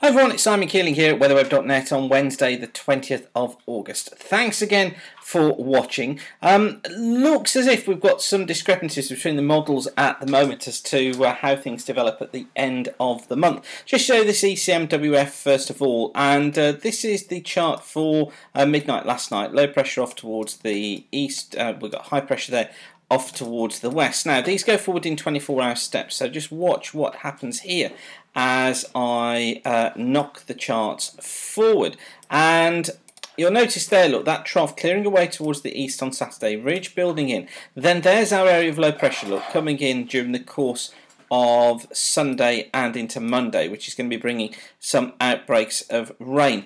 Hi everyone, it's Simon Keeling here at weatherweb.net on Wednesday the 20th of August. Thanks again for watching. Looks as if we've got some discrepancies between the models at the moment as to how things develop at the end of the month. Just show this ECMWF first of all, and this is the chart for midnight last night. Low pressure off towards the east, we've got high pressure there off towards the west. Now these go forward in 24-hour steps, so just watch what happens here as I knock the charts forward. And you'll notice there, look, that trough clearing away towards the east on Saturday, ridge building in. Then there's our area of low pressure, look, coming in during the course of Sunday and into Monday, which is going to be bringing some outbreaks of rain.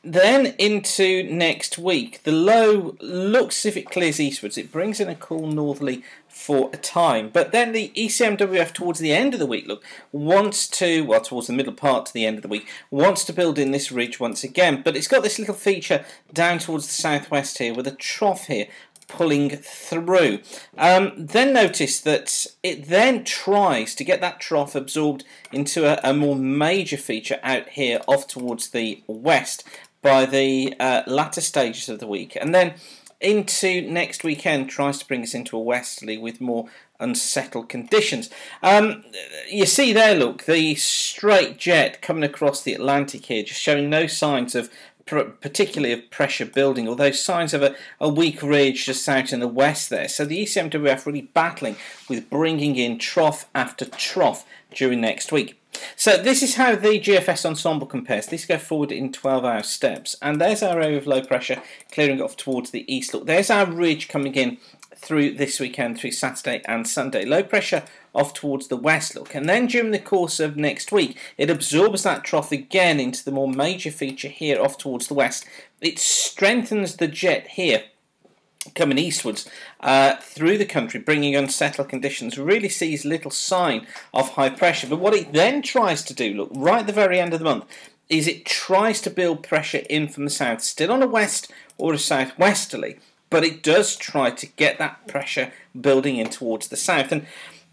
Then into next week, the low looks as if it clears eastwards. It brings in a cool northerly for a time. But then the ECMWF towards the end of the week, look, wants to, well, towards the middle part to the end of the week, wants to build in this ridge once again. But it's got this little feature down towards the southwest here with a trough here pulling through. Then notice that it then tries to get that trough absorbed into a more major feature out here off towards the west by the latter stages of the week, and then into next weekend tries to bring us into a westerly with more unsettled conditions. You see there, look, the straight jet coming across the Atlantic here, just showing no signs of particularly of pressure building, although signs of a weak ridge just out in the west there. So the ECMWF really battling with bringing in trough after trough during next week. So this is how the GFS ensemble compares. These go forward in 12-hour steps, and there's our area of low pressure clearing off towards the east. Look, there's our ridge coming in through this weekend, through Saturday and Sunday. Low pressure off towards the west, look, and then during the course of next week it absorbs that trough again into the more major feature here off towards the west. It strengthens the jet here coming eastwards through the country, bringing unsettled conditions. Really sees little sign of high pressure, but what it then tries to do, look, right at the very end of the month, is it tries to build pressure in from the south, still on a west or a southwesterly, but it does try to get that pressure building in towards the south. And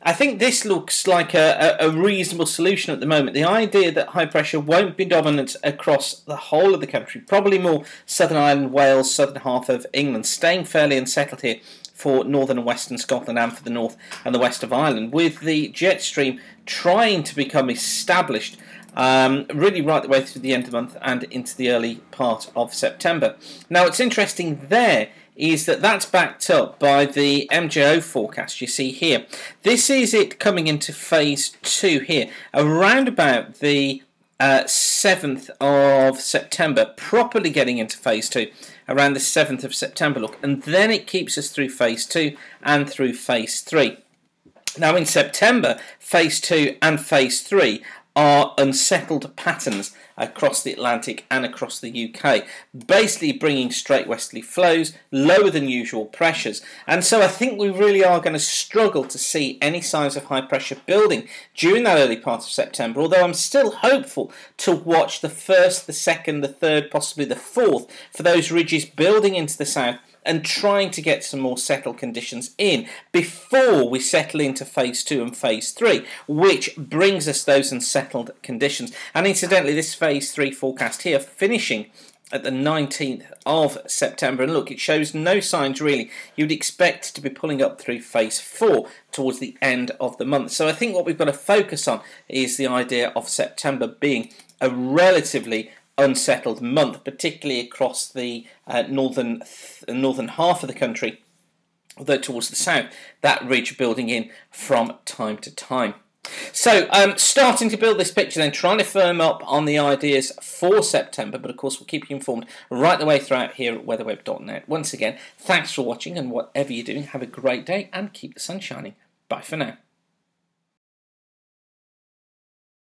I think this looks like a reasonable solution at the moment. The idea that high pressure won't be dominant across the whole of the country, probably more Southern Ireland, Wales, southern half of England, staying fairly unsettled here for northern and western Scotland and for the north and the west of Ireland, with the jet stream trying to become established really right the way through the end of the month and into the early part of September. Now, what's interesting there is that that's backed up by the MJO forecast you see here. This is it coming into phase 2 here, around about the 7th of September, properly getting into phase 2, around the 7th of September, look, and then it keeps us through phase 2 and through phase 3. Now in September, phase 2 and phase 3 are unsettled patterns across the Atlantic and across the UK, basically bringing straight westerly flows, lower than usual pressures, and so I think we really are going to struggle to see any signs of high pressure building during that early part of September, although I'm still hopeful to watch the 1st, the 2nd, the 3rd, possibly the 4th for those ridges building into the south and trying to get some more settled conditions in before we settle into phase 2 and phase 3, which brings us those unsettled conditions. And incidentally, this phase 3 forecast here finishing at the 19th of September, and look, it shows no signs really. You'd expect to be pulling up through phase 4 towards the end of the month. So I think what we've got to focus on is the idea of September being a relatively unsettled month, particularly across the northern half of the country, although towards the south that ridge building in from time to time. So starting to build this picture then, trying to firm up on the ideas for September, but of course we'll keep you informed right the way throughout here at weatherweb.net. Once again, thanks for watching, and whatever you're doing, have a great day and keep the sun shining. Bye for now.